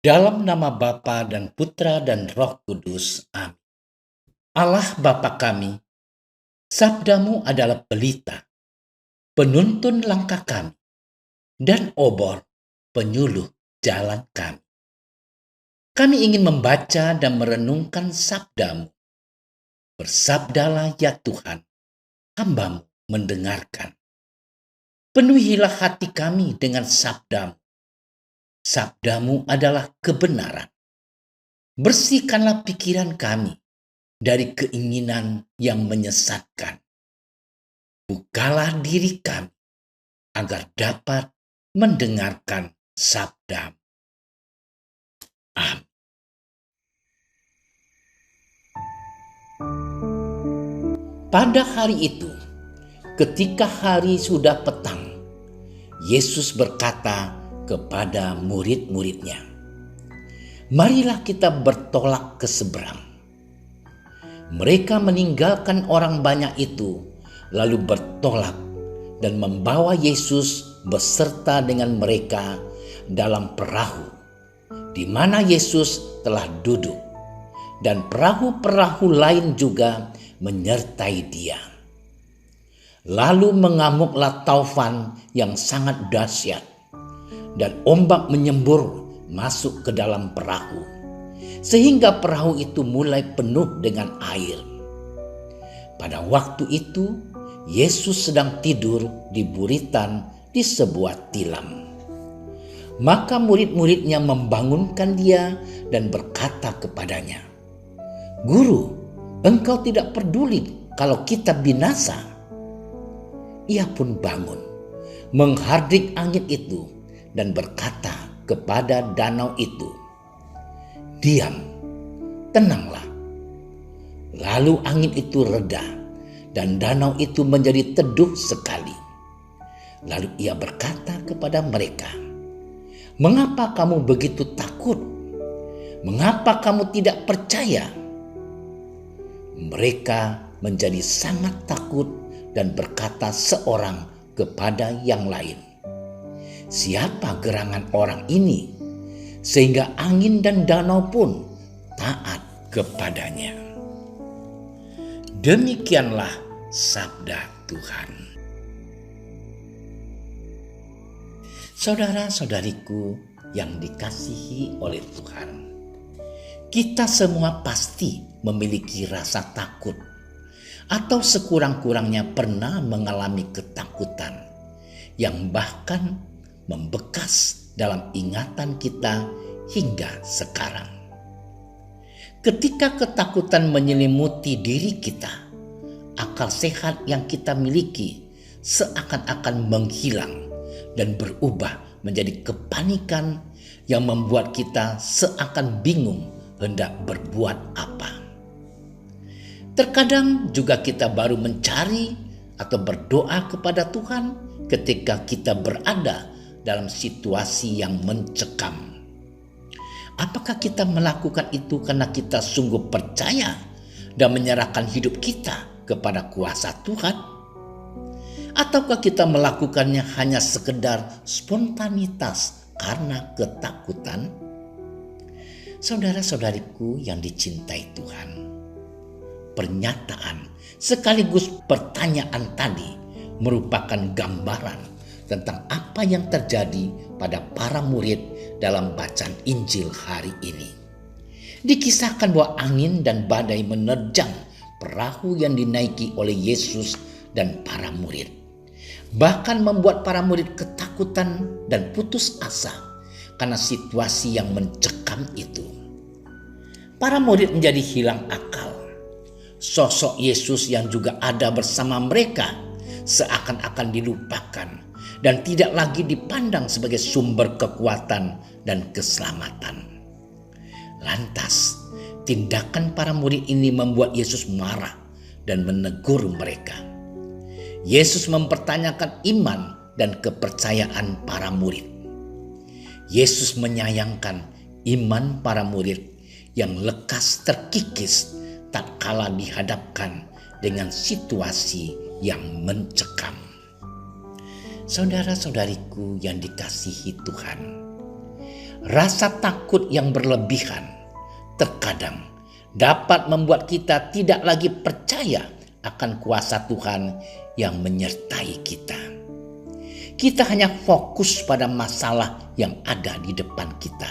Dalam nama Bapa dan Putra dan Roh Kudus. Amin. Allah Bapa kami, sabdamu adalah pelita, penuntun langkah kami, dan obor penyuluh jalan kami. Kami ingin membaca dan merenungkan sabdamu. Bersabdalah ya Tuhan, hamba-Mu mendengarkan. Penuhilah hati kami dengan sabdamu. Sabdamu adalah kebenaran. Bersihkanlah pikiran kami dari keinginan yang menyesatkan. Bukalah diri kami agar dapat mendengarkan sabdamu. Amin. Pada hari itu, ketika hari sudah petang, Yesus berkata kepada murid-muridnya, "Marilah kita bertolak ke seberang." Mereka meninggalkan orang banyak itu, lalu bertolak dan membawa Yesus beserta dengan mereka dalam perahu, di mana Yesus telah duduk, dan perahu-perahu lain juga menyertai dia. Lalu mengamuklah taufan yang sangat dahsyat, dan ombak menyembur masuk ke dalam perahu, sehingga perahu itu mulai penuh dengan air. Pada waktu itu, Yesus sedang tidur di buritan di sebuah tilam. Maka murid-muridnya membangunkan dia dan berkata kepadanya, "Guru, engkau tidak peduli kalau kita binasa?" Ia pun bangun, menghardik angin itu dan berkata kepada danau itu, "Diam, tenanglah." Lalu angin itu reda dan danau itu menjadi teduh sekali. Lalu ia berkata kepada mereka, "Mengapa kamu begitu takut? Mengapa kamu tidak percaya?" Mereka menjadi sangat takut dan berkata seorang kepada yang lain, "Siapa gerangan orang ini sehingga angin dan danau pun taat kepadanya?" Demikianlah sabda Tuhan. Saudara-saudariku yang dikasihi oleh Tuhan, kita semua pasti memiliki rasa takut atau sekurang-kurangnya pernah mengalami ketakutan yang bahkan membekas dalam ingatan kita hingga sekarang. Ketika ketakutan menyelimuti diri kita, akal sehat yang kita miliki seakan-akan menghilang dan berubah menjadi kepanikan yang membuat kita seakan bingung hendak berbuat apa. Terkadang juga kita baru mencari atau berdoa kepada Tuhan ketika kita berada dalam situasi yang mencekam. Apakah kita melakukan itu karena kita sungguh percaya dan menyerahkan hidup kita kepada kuasa Tuhan? Ataukah kita melakukannya hanya sekedar spontanitas karena ketakutan? Saudara-saudariku yang dicintai Tuhan, pernyataan sekaligus pertanyaan tadi merupakan gambaran tentang apa yang terjadi pada para murid dalam bacaan Injil hari ini. Dikisahkan bahwa angin dan badai menerjang perahu yang dinaiki oleh Yesus dan para murid, bahkan membuat para murid ketakutan dan putus asa karena situasi yang mencekam itu. Para murid menjadi hilang akal. Sosok Yesus yang juga ada bersama mereka seakan-akan dilupakan dan tidak lagi dipandang sebagai sumber kekuatan dan keselamatan. Lantas, tindakan para murid ini membuat Yesus marah dan menegur mereka. Yesus mempertanyakan iman dan kepercayaan para murid. Yesus menyayangkan iman para murid yang lekas terkikis tatkala dihadapkan dengan situasi yang mencekam. Saudara-saudariku yang dikasihi Tuhan, Rasa takut yang berlebihan terkadang dapat membuat kita tidak lagi percaya akan kuasa Tuhan yang menyertai kita. Kita hanya fokus pada masalah yang ada di depan kita.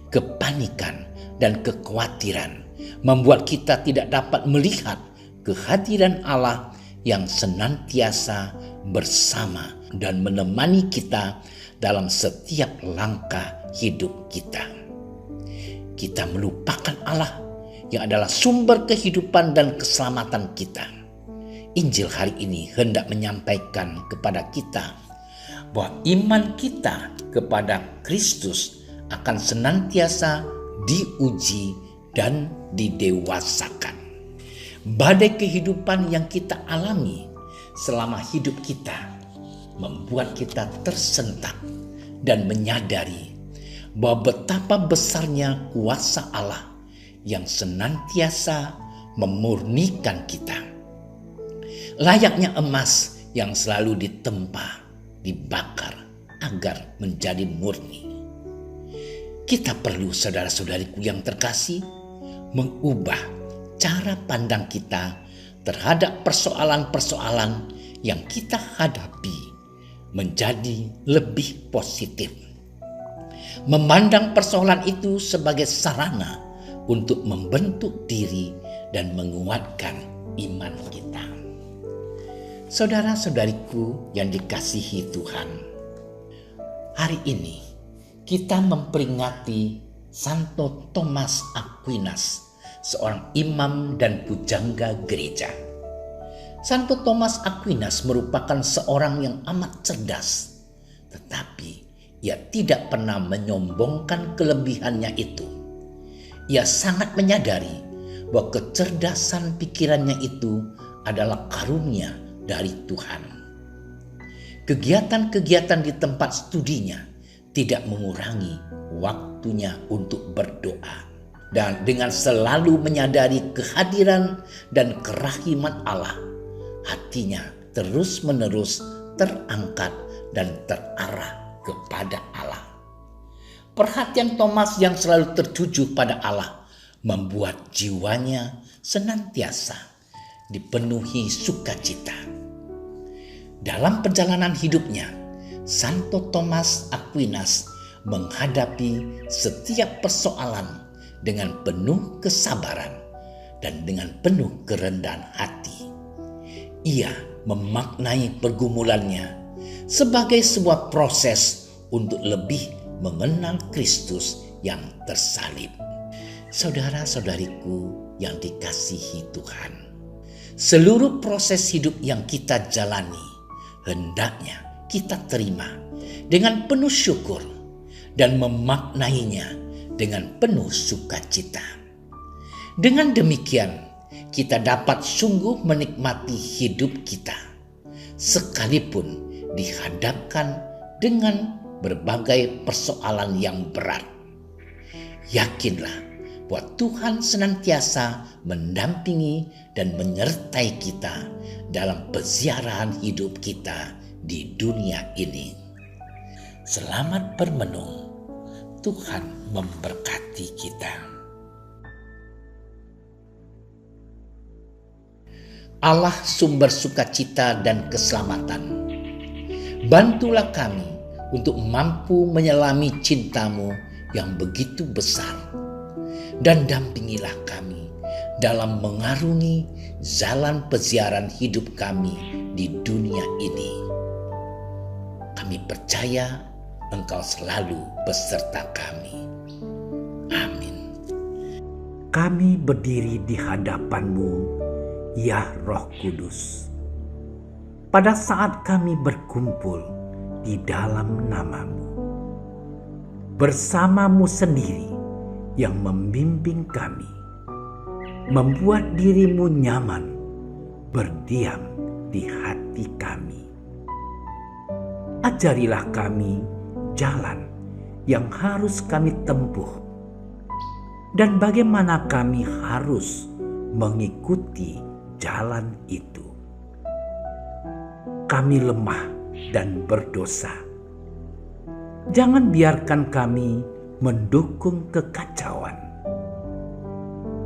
Kepanikan dan kekhawatiran membuat kita tidak dapat melihat kehadiran Allah yang senantiasa bersama dan menemani kita dalam setiap langkah hidup kita. Kita melupakan Allah yang adalah sumber kehidupan dan keselamatan kita. Injil hari ini hendak menyampaikan kepada kita bahwa iman kita kepada Kristus akan senantiasa diuji dan didewasakan. Badai kehidupan yang kita alami selama hidup kita membuat kita tersentak dan menyadari bahwa betapa besarnya kuasa Allah yang senantiasa memurnikan kita. Layaknya emas yang selalu ditempa, dibakar agar menjadi murni. Kita perlu, saudara-saudariku yang terkasih, mengubah cara pandang kita terhadap persoalan-persoalan yang kita hadapi menjadi lebih positif. Memandang persoalan itu sebagai sarana untuk membentuk diri dan menguatkan iman kita. Saudara-saudariku yang dikasihi Tuhan, hari ini kita memperingati Santo Thomas Aquinas, seorang imam dan pujangga gereja. Santo Thomas Aquinas merupakan seorang yang amat cerdas, tetapi ia tidak pernah menyombongkan kelebihannya itu. Ia sangat menyadari bahwa kecerdasan pikirannya itu adalah karunia dari Tuhan. Kegiatan-kegiatan di tempat studinya tidak mengurangi waktunya untuk berdoa. Dan dengan selalu menyadari kehadiran dan kerahiman Allah, hatinya terus-menerus terangkat dan terarah kepada Allah. Perhatian Thomas yang selalu tertuju pada Allah membuat jiwanya senantiasa dipenuhi sukacita. Dalam perjalanan hidupnya, Santo Thomas Aquinas menghadapi setiap persoalan dengan penuh kesabaran dan dengan penuh kerendahan hati. Ia memaknai pergumulannya sebagai sebuah proses untuk lebih mengenal Kristus yang tersalib. Saudara-saudariku yang dikasihi Tuhan, seluruh proses hidup yang kita jalani hendaknya kita terima dengan penuh syukur dan memaknainya dengan penuh sukacita. Dengan demikian, kita dapat sungguh menikmati hidup kita, sekalipun dihadapkan dengan berbagai persoalan yang berat. Yakinlah bahwa Tuhan senantiasa mendampingi dan menyertai kita dalam peziarahan hidup kita di dunia ini. Selamat bermenung. Tuhan memberkati kita. Allah sumber sukacita dan keselamatan, bantulah kami untuk mampu menyelami cinta-Mu yang begitu besar, dan dampingilah kami dalam mengarungi jalan peziaran hidup kami di dunia ini. Kami percaya Engkau selalu beserta kami. Amin. Kami berdiri di hadapan-Mu, ya Roh Kudus. Pada saat kami berkumpul di dalam nama-Mu, bersama-Mu sendiri yang membimbing kami, membuat diri-Mu nyaman berdiam di hati kami. Ajarilah kami jalan yang harus kami tempuh dan bagaimana kami harus mengikuti jalan itu. Kami lemah dan berdosa. Jangan biarkan kami mendukung kekacauan.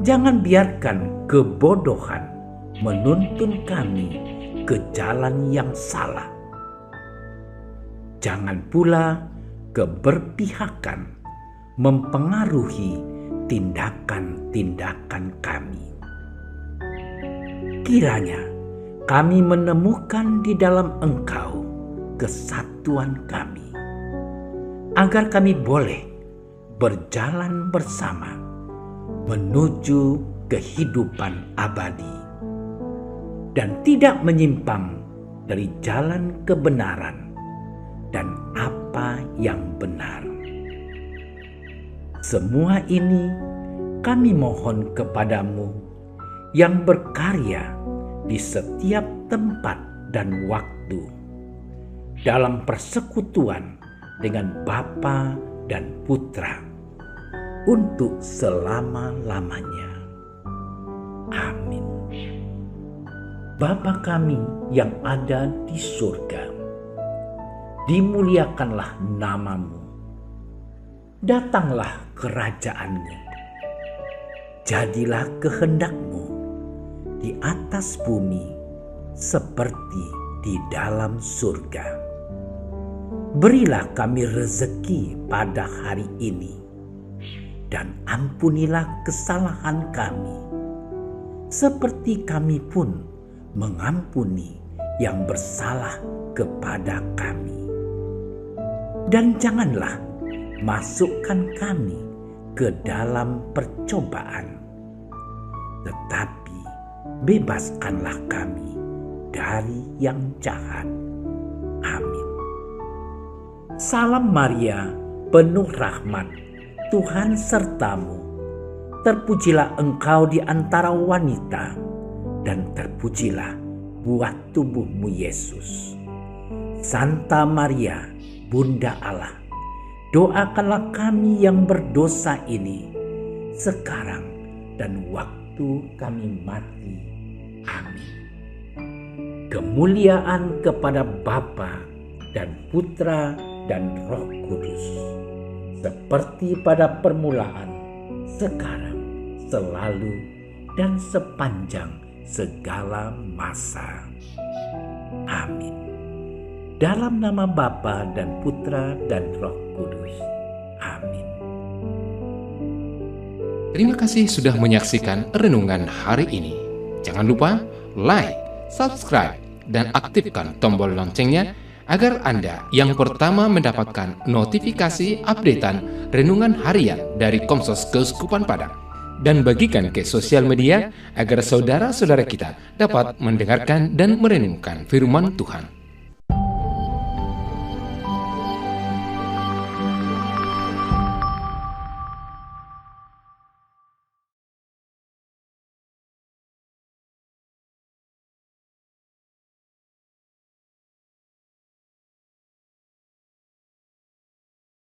Jangan biarkan kebodohan menuntun kami ke jalan yang salah. Jangan pula keberpihakan mempengaruhi tindakan-tindakan kami. Kiranya kami menemukan di dalam Engkau kesatuan kami, agar kami boleh berjalan bersama menuju kehidupan abadi dan tidak menyimpang dari jalan kebenaran dan apa yang benar. Semua ini kami mohon kepadamu yang berkarya di setiap tempat dan waktu dalam persekutuan dengan Bapa dan Putra untuk selama-lamanya. Amin. Bapa kami yang ada di surga, dimuliakanlah namamu. Datanglah kerajaan-Mu. Jadilah kehendak-Mu di atas bumi seperti di dalam surga. Berilah kami rezeki pada hari ini, dan ampunilah kesalahan kami, seperti kami pun mengampuni yang bersalah kepada kami. Dan janganlah masukkan kami ke dalam percobaan, tetapi bebaskanlah kami dari yang jahat. Amin. Salam Maria, penuh rahmat, Tuhan sertamu. Terpujilah engkau di antara wanita, dan terpujilah buah tubuhmu Yesus. Santa Maria, Bunda Allah, doakanlah kami yang berdosa ini, sekarang dan waktu kami mati. Amin. Kemuliaan kepada Bapa dan Putra dan Roh Kudus, seperti pada permulaan, sekarang, selalu, dan sepanjang segala masa. Amin. Dalam nama Bapa dan Putra dan Roh Kudus. Amin. Terima kasih sudah menyaksikan renungan hari ini. Jangan lupa like, subscribe, dan aktifkan tombol loncengnya agar Anda yang pertama mendapatkan notifikasi updatean renungan harian dari Komsos Keuskupan Padang. Dan bagikan ke sosial media agar saudara-saudara kita dapat mendengarkan dan merenungkan firman Tuhan.